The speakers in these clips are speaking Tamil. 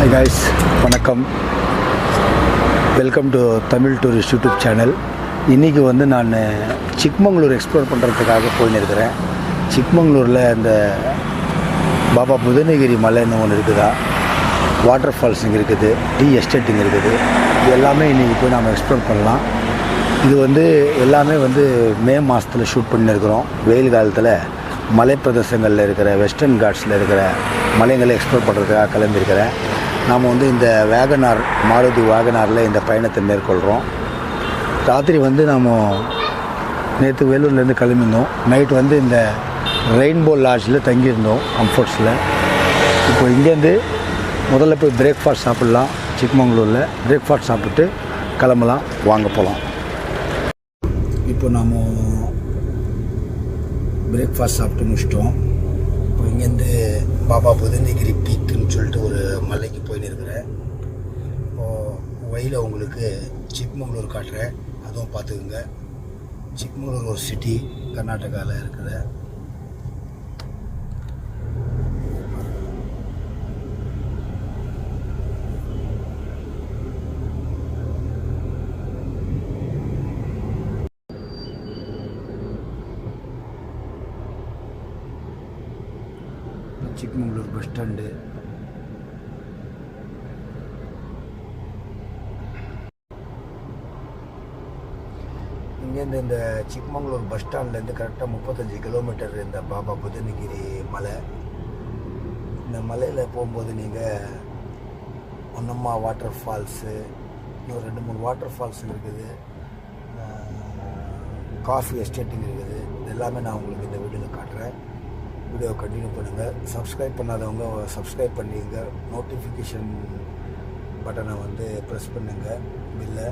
ஹாய் காய்ஸ், வணக்கம். Welcome to Tamil tourist YouTube channel. இன்றைக்கி நான் சிக்மங்களூர் எக்ஸ்ப்ளோர் பண்ணுறதுக்காக போயின்னு இருக்கிறேன். சிக்மங்களூரில் இந்த பாபா புதனகிரி மலைன்னு ஒன்று இருக்குதா, வாட்டர் ஃபால்ஸுங்க இருக்குது, டீ எஸ்டேட்டுங்க இருக்குது. இது எல்லாமே இன்றைக்கி போய் நாம் எக்ஸ்ப்ளோர் பண்ணலாம். இது எல்லாமே மே மாதத்தில் ஷூட் பண்ணியிருக்கிறோம். வெயில் காலத்தில் மலை பிரதேசங்களில் இருக்கிற வெஸ்டர்ன் காட்ஸில் இருக்கிற மலைங்களை எக்ஸ்ப்ளோர் பண்ணுறதுக்காக கிளம்பியிருக்கிறேன். நாம் இந்த வேகனார், மாருதி வேகனாரில் இந்த பயணத்தை மேற்கொள்கிறோம். ராத்திரி நாம் நேற்று வேலூர்லேருந்து கிளம்பியிருந்தோம். நைட் இந்த ரெயின்போ லாட்ஜில் தங்கியிருந்தோம், கம்ஃபர்ட்ஸில். இப்போ இங்கேருந்து முதல்ல போய் பிரேக்ஃபாஸ்ட் சாப்பிட்லாம். சிக்மங்களூரில் பிரேக்ஃபாஸ்ட் சாப்பிட்டு கிளம்பலாம், வாங்க போகலாம். இப்போ நாம் பிரேக்ஃபாஸ்ட் சாப்பிட்டு முடிச்சிட்டோம். இப்போ இங்கேருந்து பாபா புதனகிரி பீக்குன்னு சொல்லிட்டு ஒரு மலைக்கு போயின்னு இருக்கிறேன். இப்போது வழியில் உங்களுக்கு சிக்மங்களூர் காட்டுறேன், அதுவும் பார்த்துக்குங்க. சிக்மங்களூர் ஒரு சிட்டி, கர்நாடகாவில் இருக்கிற. Chikmagalur bus stand. இங்கேருந்து இந்த சிக்மங்களூர் பஸ் ஸ்டாண்ட்லேருந்து கரெக்டாக 35 கிலோமீட்டர் இந்த பாபா புதனகிரி மலை. இந்த மலையில் போகும்போது நீங்கள் ஒன்னம்மா வாட்டர் ஃபால்ஸு, இன்னும் 2-3 வாட்டர் ஃபால்ஸ் இருக்குது, காஃபி எஸ்டேட்டிங் இருக்குது. இது எல்லாமே நான் உங்களுக்கு இந்த வீடியோவில் காட்டுறேன். வீடியோ கண்டினியூ பண்ணுங்கள். சப்ஸ்கிரைப் பண்ணாதவங்க சப்ஸ்கிரைப் பண்ணிங்க. நோட்டிஃபிகேஷன் பட்டனை ப்ரெஸ் பண்ணுங்கள், பில்லை.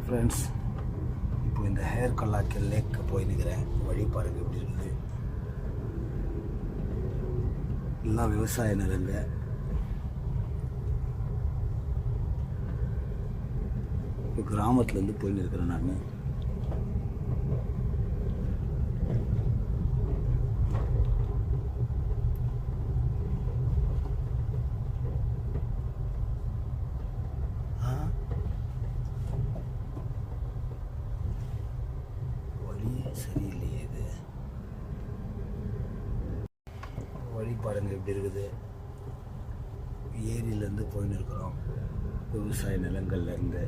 ஃப்ரெண்ட்ஸ், இப்போ இந்த ஹேர் கல்லாக்கி லேக்கு போய் நிற்கிறேன். வழி பாருங்கள் எப்படி இருக்குது. எல்லாம் விவசாய நிலங்க. இப்போ கிராமத்துலேருந்து போயின்னு இருக்கிறேன் நான். வழி சரியில்லையே, இது வழி பாருங்கள் எப்படி இருக்குது. ஏரியிலேருந்து போயின்னு இருக்கிறோம், விவசாய நிலங்கள்லேருந்து.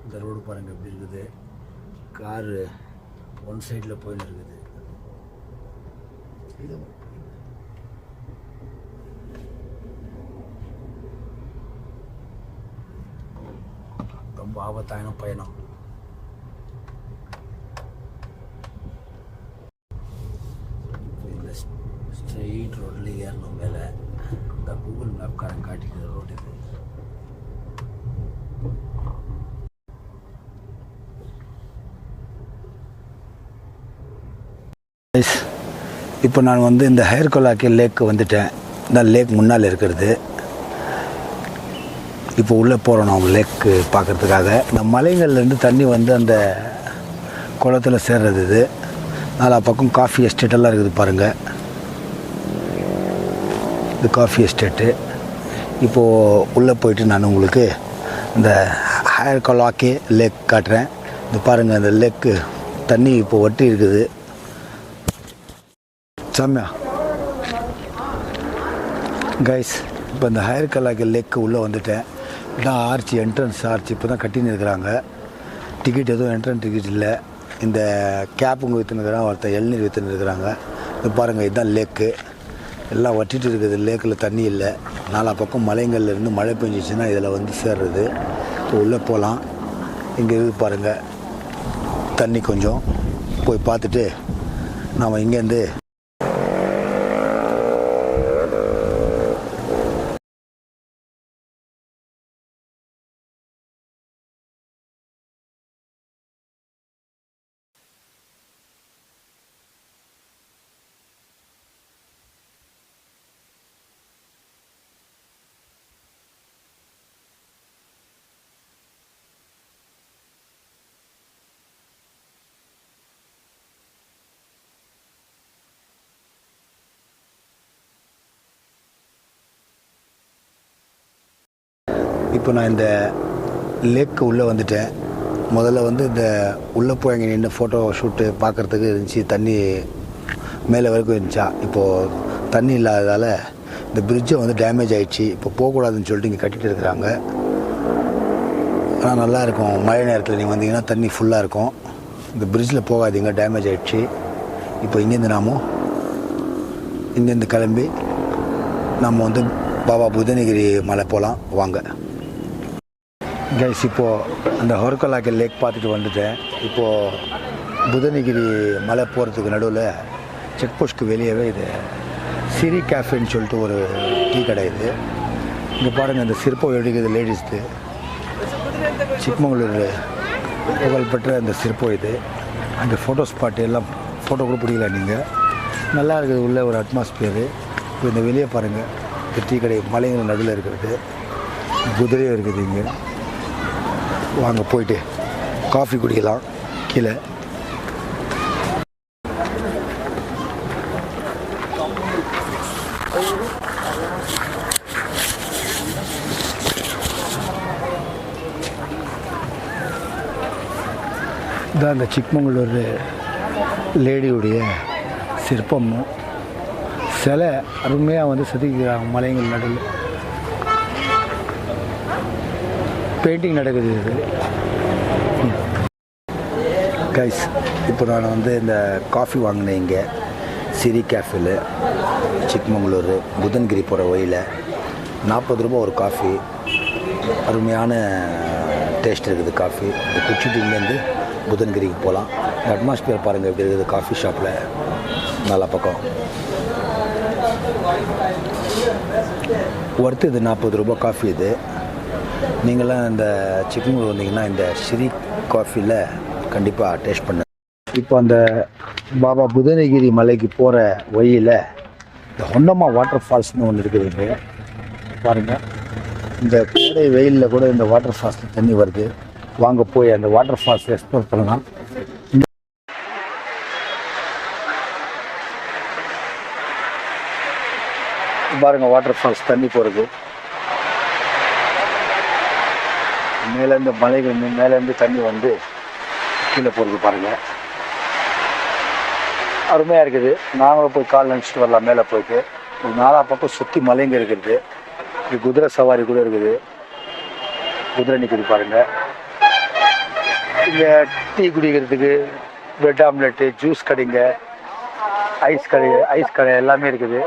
இந்த ரோடு பாருங்கள் எப்படி இருக்குது. காரு ஒன் சைடில் போயின்னு இருக்குது. இது ரொம்ப ஆபத்தான பயணம். இந்த ஸ்ட்ரெயிட் ரோட்டில் ஏறணும் மேலே. இந்த கூகுள் மேப்காரன் காட்டிக்கிற ரோடு இது. இப்போ நான் இந்த ஹேர் கொலாக்கி லேக்கு வந்துட்டேன். இந்த லேக் முன்னால் இருக்கிறது. இப்போ உள்ளே போகிறோம் நம்ம லேக்கு பார்க்குறதுக்காக. இந்த மலைகள்லேருந்து தண்ணி அந்த குளத்தில் சேர்றது. இது நாலா பக்கம் காஃபி எஸ்டேட்டெல்லாம் இருக்குது பாருங்கள். இது காஃபி எஸ்டேட்டு. இப்போது உள்ளே போயிட்டு நான் உங்களுக்கு இந்த ஹேர் கொலாக்கி லேக் காட்டுறேன். இது பாருங்கள், இந்த லேக்கு தண்ணி இப்போ வட்டி இருக்குது. செம்மையா கைஸ். இப்போ இந்த ஹேர் கலாக்கி லேக்கு உள்ளே வந்துட்டேன். இதான் ஆர்ச்சி, என்ட்ரன்ஸ் ஆர்ச்சி. இப்போ தான் கட்டின்னு இருக்கிறாங்க. டிக்கெட் எதுவும் என்ட்ரன்ஸ் டிக்கெட் இல்லை. இந்த கேப்புங்க விற்றுனுக்கிறாங்க, ஒருத்தர் இளநீர் விற்றுன்னு இருக்கிறாங்க. இது பாருங்கள், இதுதான் லேக்கு. எல்லாம் வட்டிட்டு இருக்குது. லேக்கில் தண்ணி இல்லை. நாலா பக்கம் மலைங்கள்லேருந்து மழை பெஞ்சிச்சுன்னா இதில் சேர்றது. இப்போ உள்ளே போகலாம். இங்கே இருக்குது பாருங்கள் தண்ணி. கொஞ்சம் போய் பார்த்துட்டு நாம் இங்கேருந்து இப்போ நான் இந்த லேக்கு உள்ளே வந்துட்டேன். முதல்ல வந்து இந்த உள்ளே போய் அங்கே நின்று ஃபோட்டோ ஷூட்டு பார்க்குறதுக்கு இருந்துச்சு. தண்ணி மேலே வரைக்கும் இருந்துச்சா. இப்போது தண்ணி இல்லாததால் இந்த பிரிட்ஜை வந்து டேமேஜ் ஆகிடுச்சு. இப்போ போகக்கூடாதுன்னு சொல்லிட்டு இங்கே கட்டிகிட்டு இருக்கிறாங்க. ஆனால் நல்லாயிருக்கும். மழை நேரத்தில் நீங்கள் வந்தீங்கன்னா தண்ணி ஃபுல்லாக இருக்கும். இந்த பிரிட்ஜில் போகாதீங்க, டேமேஜ் ஆகிடுச்சு. இப்போ இங்கேருந்து கிளம்பி நம்ம வந்து பாபா புதனகிரி மலை போகலாம் வாங்க. கைஸ், இப்போது அந்த ஹொர்கலாக்கல் லேக் பார்த்துட்டு வந்துட்டேன். இப்போது புதனகிரி மலை போகிறதுக்கு நடுவில் செக் போஸ்ட்டுக்கு வெளியவே இது சிரி கேஃபேன்னு சொல்லிட்டு ஒரு டீ கடை. இது இங்கே பாருங்கள், இந்த சிற்பம் எடுக்குது லேடிஸ்து. சிக்மங்களூர் புகழ்பெற்ற இந்த சிற்பம் இது. அங்கே ஃபோட்டோ ஸ்பாட்டு எல்லாம் ஃபோட்டோ கூட பிடிக்கல நீங்கள். நல்லா இருக்குது உள்ளே ஒரு அட்மாஸ்பியரு. இப்போ இந்த வெளியே பாருங்கள், இந்த டீ கடை மலைங்கள் நடுவில் இருக்கிறது. குதிரையும் இருக்குது இங்கே. வாங்க போயிட்டு காஃபி குடிக்கலாம் கீழே. இதான் இந்த சிக்மங்களூர் லேடியுடைய சிற்பம். சிலை அருமையாக வந்து செதுக்கிறாங்க மலைங்கள் நடுவில். பெயிண்டிங் நடக்குது இது. கைஸ், இப்போ நான் வந்து இந்த காஃபி வாங்கினேன் இங்கே சிரி கேஃபேல, சிக்மங்களூர் புதன்கிரி போகிற வழியில். 40 ரூபா ஒரு காஃபி. அருமையான டேஸ்ட் இருக்குது காஃபி. இந்த குடிச்சிட்டு இங்கேருந்து புதன்கிரிக்கு போகலாம். இந்த அட்மாஸ்பியர் பாருங்கள் எப்படி இருக்குது காஃபி ஷாப்பில். நல்லா பக்கம் ஒர்த்து இது 40 ரூபா காஃபி. இது நீங்களாம் இந்த சிக்மங்களூர் வந்தீங்கன்னா இந்த சிரி காஃபியில் கண்டிப்பாக டேஸ்ட் பண்ணு. இப்போ அந்த பாபா புதனகிரி மலைக்கு போகிற வழியில் இந்த ஹொண்டம்மா வாட்டர் ஃபால்ஸ்னு ஒன்று இருக்குது. இங்கே பாருங்கள், இந்த கோடை வெயிலில் கூட இந்த வாட்டர் ஃபால்ஸில் தண்ணி வருது. வாங்க போய் அந்த வாட்டர் ஃபால்ஸ் எக்ஸ்ப்ளோர் பண்ணலாம். பாருங்கள், வாட்டர் ஃபால்ஸ் தண்ணி போகிறது. மேலேருந்து மலைகள் மேலேருந்து தண்ணி வந்து கீழே போகிறது பாருங்கள். அருமையாக இருக்குது. நாங்களும் போய் கால் நினச்சிட்டு வரலாம். மேலே போயிட்டு ஒரு 4 பக்கம் சுற்றி மலைங்க இருக்குது. இது குதிரை சவாரி கூட இருக்குது. குதிரை நிற்குது பாருங்கள். இங்கே டீ குடிக்கிறதுக்கு, பிரெட் ஆம்லெட்டு, ஜூஸ் கடைங்க, ஐஸ் கடை எல்லாமே இருக்குது.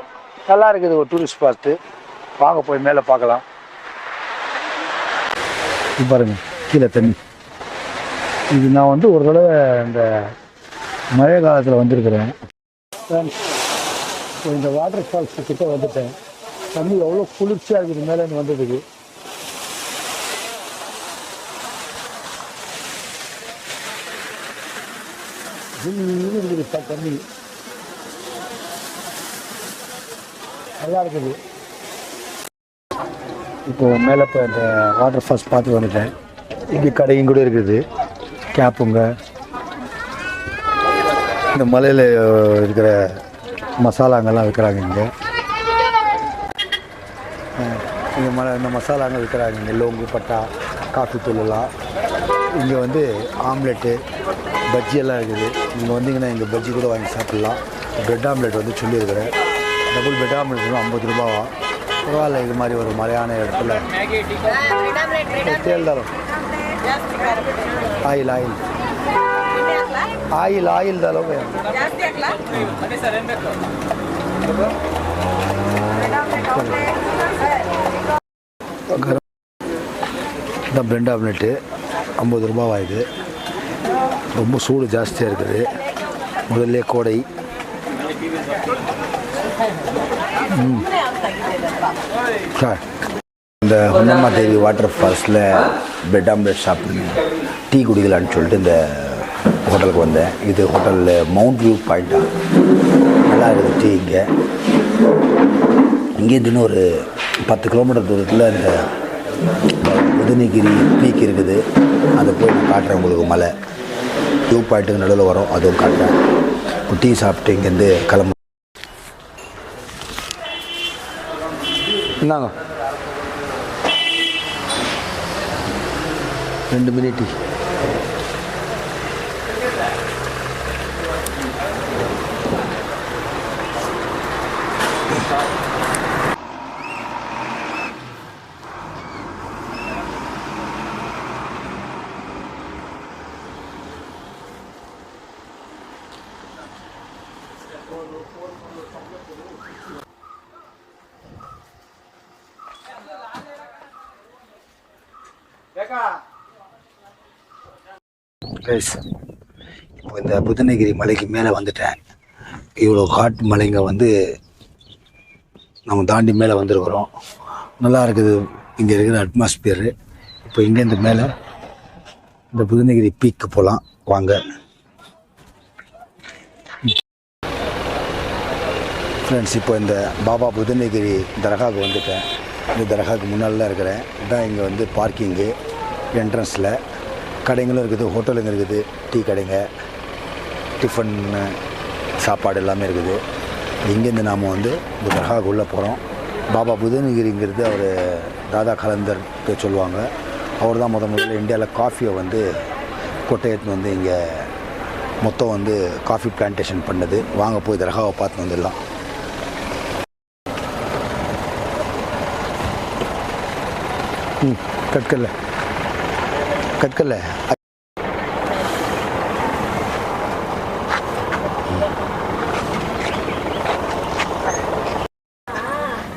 நல்லா இருக்குது. ஒரு டூரிஸ்ட் ஸ்பாட்டு. வாங்க போய் மேலே பார்க்கலாம். பாருங்கள் கீழே தண்ணி. இது நான் வந்து ஒரு தடவை இந்த மழை காலத்தில் வந்திருக்கிறேன். இப்போ இந்த வாட்டர் ஃபால்ஸ் கிட்ட வந்துட்டேன். தண்ணி எவ்வளோ குளிர்ச்சியாக இருக்குது மேலேருந்து வந்ததுக்கு. இருக்குது தண்ணி நல்லா இருக்குது. இப்போ மேலே இப்போ இந்த வாட்டர் ஃபால்ஸ் பார்த்து வந்துட்டேன். இங்கே கடையும் கூட இருக்குது. கேப்புங்க, இந்த மலையில் இருக்கிற மசாலாங்கெல்லாம் விற்கிறாங்க இங்கே. இந்த மசாலாங்க விற்கிறாங்க இங்கே. லோங்கு, பட்டா, காஃபி தூளெல்லாம். இங்கே வந்து ஆம்லெட்டு, பஜ்ஜியெல்லாம் இருக்குது. நீங்கள் வந்தீங்கன்னா இங்கே பஜ்ஜி கூட வாங்கி சாப்பிட்லாம். பிரெட் ஆம்லெட் வந்து சொல்லியிருக்கிறேன். டபுள் பிரெட் ஆம்லெட் 50 ரூபாவா. பரவாயில்ல. இது மாதிரி ஒரு மலையான இடத்துல தேல்தாலும் ஆயில் தாலும் இந்த பிரெட் ஆம்லெட்டு 50 ரூபாவா. இது ரொம்ப சூடு ஜாஸ்தியாக இருக்குது. முதல்ல கோடை. இந்த ஹொன்னம்மா தேவி வாட்டர் ஃபால்ஸில் பிரெட் ஆம்லெட் சாப்பிடுங்க, டீ குடிக்கலான்னு சொல்லிட்டு இந்த ஹோட்டலுக்கு வந்தேன். இது ஹோட்டலில் மவுண்ட் வியூ பாயிண்ட்டாக நல்லா இருக்குது டீ. இங்கேருந்து ஒரு 10 கிலோமீட்டர் தூரத்தில் இந்த புதனகிரி பீக் இருக்குது. அதை போய் நான் காட்டுறேன் உங்களுக்கு. மலை வியூ பாயிண்ட்டுக்கு நடுவில் வரும், அதுவும் காட்டுறேன். இப்போ டீ சாப்பிட்டு இங்கேருந்து கிளம்பு. இந்தாங்க 2 மினி டீ. இப்போ இந்த புதனகிரி மலைக்கு மேலே வந்துட்டேன். இவ்வளோ ஹாட் மலைங்க வந்து நம்ம தாண்டி மேலே வந்துருக்குறோம். நல்லா இருக்குது இங்கே இருக்கிற அட்மாஸ்பியரு. இப்போ இங்கேருந்து மேலே இந்த புதனகிரி பீக்கு போகலாம் வாங்க. ஃப்ரெண்ட்ஸ், இப்போ இந்த பாபா புதனகிரி தர்காவுக்கு வந்துட்டேன். இந்த தர்காவுக்கு முன்னால் தான் இருக்கிறேன். இதுதான் இங்கே வந்து பார்க்கிங்கு. என்ட்ரன்ஸில் கடைங்களும் இருக்குது, ஹோட்டலுங்க இருக்குது, டீ கடைங்க, டிஃபன் சாப்பாடு எல்லாமே இருக்குது. இங்கேருந்து நாம் வந்து இந்த தர்காவுக்கு உள்ளே போகிறோம். பாபா புதனகிரிங்கிறது அவர் தாதா கலந்தர் சொல்லுவாங்க. அவர் தான் முதல்ல இந்தியாவில் காஃபியை வந்து கொட்டையத்துன்னு வந்து இங்கே மொத்தம் வந்து காஃபி பிளான்டேஷன் பண்ணது. வாங்க போய் தர்காவை பார்த்து வந்துடலாம். கற்கல்ல கற்கல்ல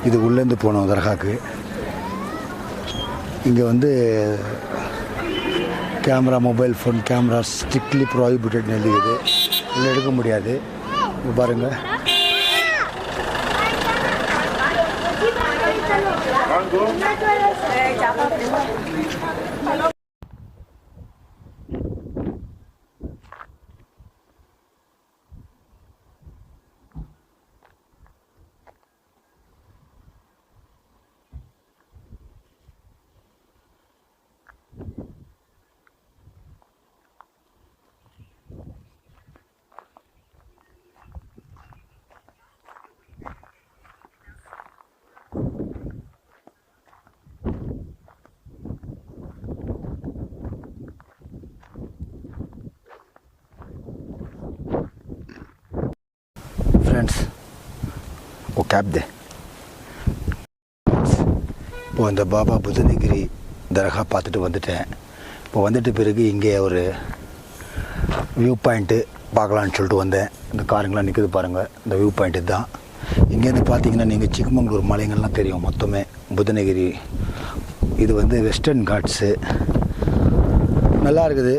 இது உள்ளேருந்து போனோம் தர்காக்கு. இங்கே வந்து camera, mobile phone camera strictly ப்ராஹிபிட்டட்னு எழுதிக்குது. இல்லை எடுக்க முடியாது. இங்கே பாருங்கள். फ्रेंड्स वो कैब दे. இப்போ இந்த பாபா புதனகிரி தர்கா பார்த்துட்டு வந்துட்டேன். இப்போ வந்துட்டு பிறகு இங்கே ஒரு வியூ பாயிண்ட்டு பார்க்கலான்னு சொல்லிட்டு வந்தேன். இந்த காருங்களாம் நிற்குது பாருங்கள். இந்த வியூ பாயிண்ட்டு தான். இங்கேருந்து பார்த்தீங்கன்னா நீங்கள் சிக்மங்களூர் மலைங்கள்லாம் தெரியும் மொத்தமே. புதனகிரி இது வந்து வெஸ்டர்ன் காட்ஸு. நல்லா இருக்குது.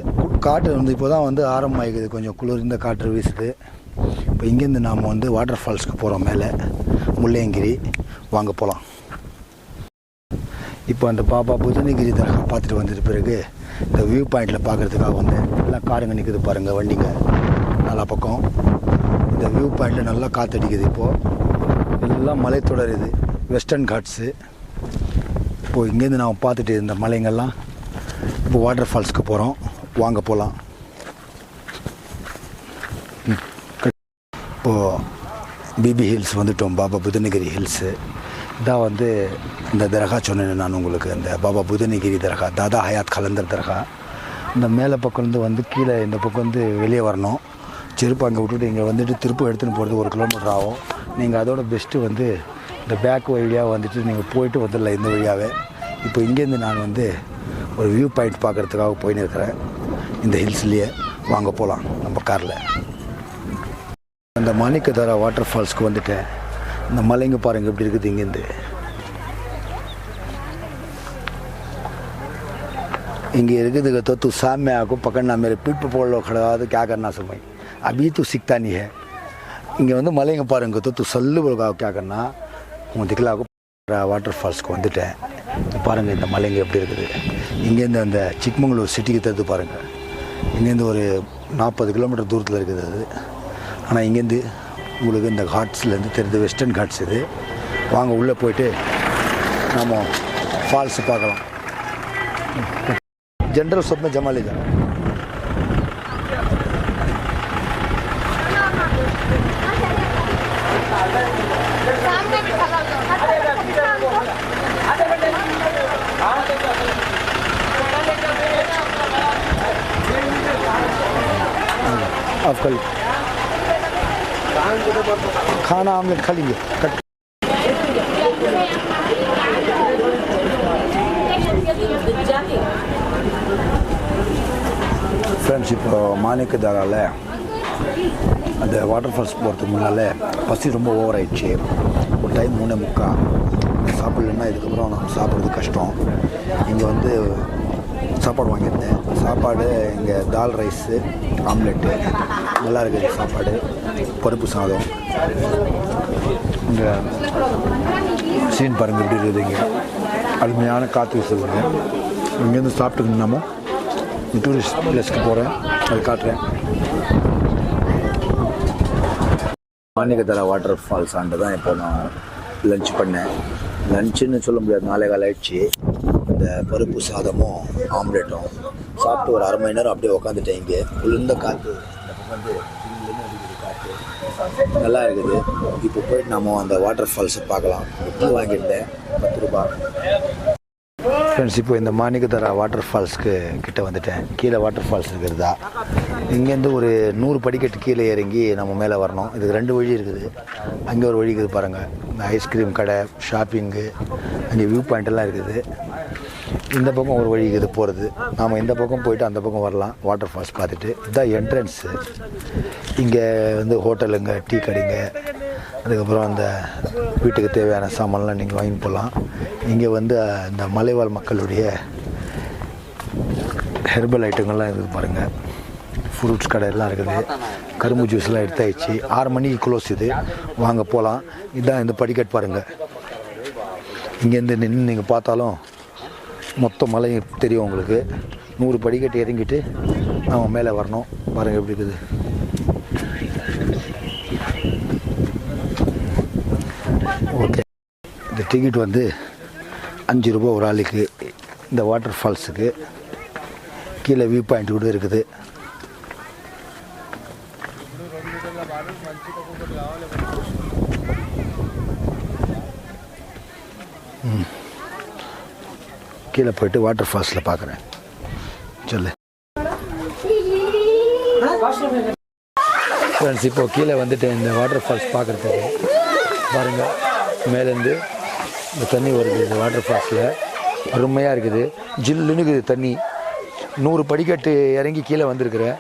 காற்று வந்து இப்போ தான் வந்து ஆரம்பமாகிக்குது. கொஞ்சம் குளிர்ந்த காற்று வீசுது. இப்போ இங்கேருந்து நாம் வந்து வாட்டர் ஃபால்ஸ்க்கு போகிறோம். மேலே முள்ளையங்கிரி. வாங்க போகலாம். இப்போ அந்த பாபா புதனகிரி தர்கா பார்த்துட்டு வந்துட்டு பிறகு இந்த வியூ பாயிண்டில் பார்க்குறதுக்காக வந்து எல்லாம் காருங்க நிற்குது பாருங்கள், வண்டிங்க நல்லா பக்கம். இந்த வியூ பாயிண்டில் நல்லா காற்றடிக்குது. இப்போது எல்லாம் மலைத்தொடர். இது வெஸ்டர்ன் காட்ஸு. இப்போது இங்கேருந்து நாம் பார்த்துட்டு இந்த மலைங்கள்லாம் இப்போ வாட்டர் ஃபால்ஸ்க்கு போகிறோம். வாங்க போகலாம். இப்போது பிபி ஹில்ஸ் வந்துட்டோம். பாபா புதனகிரி ஹில்ஸு இதான் வந்து இந்த தர்கா சொன்னேன் நான் உங்களுக்கு. இந்த பாபா புதனகிரி தர்கா, தாதா ஹயாத் கலந்தர் தர்கா. இந்த மேலே பக்கம் வந்து கீழே இந்த பக்கம் வந்து வெளியே வரணும். செருப்பு அங்கே விட்டுட்டு இங்கே வந்துட்டு திருப்பி எடுத்துன்னு போகிறது 1 கிலோமீட்டர் ஆகும். நீங்கள் அதோட பெஸ்ட்டு வந்து இந்த பேக் வழியாக வந்துட்டு நீங்கள் போயிட்டு வந்துடலாம் இந்த வழியாகவே. இப்போ இங்கேருந்து நான் வந்து ஒரு வியூ பாயிண்ட் பார்க்குறதுக்காக போயின்னு இருக்கிறேன் இந்த ஹில்ஸ்லேயே. வாங்க போகலாம் நம்ம காரில். அந்த மாணிக்கதாரா வாட்டர் ஃபால்ஸ்க்கு வந்துட்டேன். இந்த மலைங்க பாருங்கள் எப்படி இருக்குது. இங்கேருந்து इनके இருக்குது तो सामने आपको पकड़ना, मेरे पीठ पर पड़ लो खड़ा तो क्या करना समझ, अभी तो सीखता नहीं है. இங்கே வந்து மலைங்க பாருங்க तो சல்லு போகாக क्या करना உங்க दिखला வாட்டர் ஃபால்ஸ்க்கு வந்துட்டேன். பாருங்கள் இந்த மலைங்க எப்படி இருக்குது. இங்கேருந்து அந்த சிக்மங்களூர் சிட்டிக்கு தருது பாருங்கள். இங்கேருந்து ஒரு 40 கிலோமீட்டர் தூரத்தில் இருக்குது அது. ஆனால் இங்கேருந்து உங்களுக்கு இந்த காட்ஸ்லேருந்து தெரியுது வெஸ்டர்ன் காட்ஸ் இது. வாங்க உள்ளே போயிட்டு நாம் ஃபால்ஸ் பார்க்கலாம். जनरल सब में जमा ले जाओ. आप कल खाना आमलेट खा लीजिए कट ஃப்ரெண்ட்ஸ் இப்போ மாணிக்கதாரால் அந்த வாட்டர் ஃபால்ஸ் போகிறதுக்கு முன்னால் பசி ரொம்ப ஓவர் ஆயிடுச்சு. ஒரு டைம் 3:45 சாப்பிட்லன்னா இதுக்கப்புறம் நம்ம சாப்பிட்றது கஷ்டம். இங்கே வந்து சாப்பாடு வாங்கியிருந்தேன். சாப்பாடு இங்கே தால் ரைஸு ஆம்லெட்டு நல்லா இருக்குது. சாப்பாடு பருப்பு சாதம். இங்கே சீன் பாருங்கள் எப்படி இருக்குது. இங்கே அருமையான காற்று வீசுதுங்க. இங்கேருந்து சாப்பிட்டுக்கணுமோ டூரிஸ்ட் பிளேஸ்க்கு போகிறேன், அது காட்டுறேன். மாணிக்கதாரா வாட்டர் ஃபால்ஸ் ஆண்டு தான் இப்போ நான் லன்ச் பண்ணேன். லன்ச்சுன்னு சொல்ல முடியாது, 4:15 ஆயிடுச்சு. இந்த பருப்பு சாதமும் ஆம்லேட்டும் சாப்பிட்டு ஒரு 1/2 மணி நேரம் அப்படியே உக்காந்துட்டேன். இங்கே குளிர்ந்த காற்று வந்து காற்று நல்லா இருக்குது. இப்போ போயிட்டு நம்ம அந்த வாட்டர் ஃபால்ஸை பார்க்கலாம். டீ வாங்கியிருந்தேன் 10 ரூபாய். ஃப்ரெண்ட்ஸ் இப்போ இந்த மாணிக்கதாரா வாட்டர் ஃபால்ஸ்க்கு கிட்டே வந்துட்டேன். கீழே வாட்டர் ஃபால்ஸ் இருக்கிறதா. இங்கேருந்து ஒரு 100 படிக்கட்டு கீழே இறங்கி நம்ம மேலே வரணும். இதுக்கு 2 வழி இருக்குது. அங்கே ஒரு வழி இருக்குது பாருங்கள். இந்த ஐஸ்கிரீம் கடை, ஷாப்பிங்கு, அங்கே வியூ பாயிண்டெல்லாம் இருக்குது. இந்த பக்கம் ஒரு வழி இருக்குது போகிறது. நாம் இந்த பக்கம் போயிட்டு அந்த பக்கம் வரலாம் வாட்டர் ஃபால்ஸ் பார்த்துட்டு. இதுதான் என்ட்ரன்ஸு. இங்கே வந்து ஹோட்டலுங்க, டீ கடைங்க, அதுக்கப்புறம் அந்த வீட்டுக்கு தேவையான சாமான்லாம் நீங்கள் வாங்கி போகலாம். இங்கே வந்து இந்த மலைவாழ் மக்களுடைய ஹெர்பல் ஐட்டங்கள்லாம் இருக்குது பாருங்கள். ஃப்ரூட்ஸ் கடையெல்லாம் இருக்குது. கரும்பு ஜூஸ்லாம் எடுத்தாயிடுச்சு. 6 மணிக்கு க்ளோஸ் இது. வாங்க போகலாம். இதுதான் இந்த படிக்கட்டு பாருங்கள். இங்கேருந்து நின்று நீங்கள் பார்த்தாலும் மொத்த மலை தெரியும் உங்களுக்கு. 100 படிக்கட்டு இறங்கிட்டு நம்ம மேலே வரணும். பாருங்கள் எப்படி இருக்குது. ஓகே, இந்த டிக்கெட் வந்து 5 ரூபா ஒரு ஆளுக்கு. இந்த வாட்டர் ஃபால்ஸுக்கு கீழே வியூ பாயிண்ட் கூட இருக்குது. கீழே போயிட்டு வாட்டர் ஃபால்ஸில் பார்க்குறேன். சொல்லு ஃப்ரெண்ட்ஸ், இப்போது கீழே வந்துட்டு இந்த வாட்டர் ஃபால்ஸ் பார்க்குறதுக்கு பாருங்கள். மேலேருந்து இந்த தண்ணி வருது. இந்த வாட்டர் ஃபால்ஸில் அருமையாக இருக்குது. ஜில்லுன்னு இருக்குது தண்ணி. 100 படிக்கட்டு இறங்கி கீழே வந்திருக்கிறேன்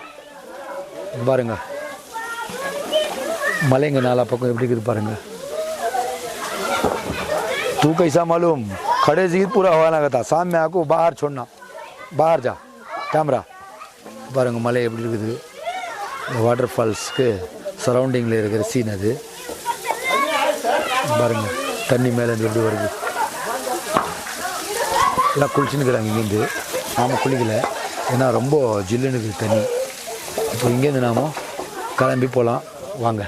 பாருங்கள். மலைங்க 4 பக்கம் எப்படி இருக்குது பாருங்கள். तू कैसा मालूम खड़े से पूरा हवा लगा था. सामने आको बाहर छोड़ना, बाहर जा कैमरा. பாருங்கள் மலை எப்படி இருக்குது. இந்த வாட்டர் ஃபால்ஸ்க்கு சரௌண்டிங்கில் இருக்கிற சீன் அது பாருங்கள். தண்ணி மேலேருந்து எப்படி வருது. எல்லாம் குளிச்சுன்னு இருக்கிறாங்க இங்கேருந்து. நாம் குளிக்கலை, ஏன்னா ரொம்ப ஜில்லுன்னு இருக்குது தண்ணி. இப்போ இங்கேருந்து நாம் கிளம்பி போகலாம் வாங்க.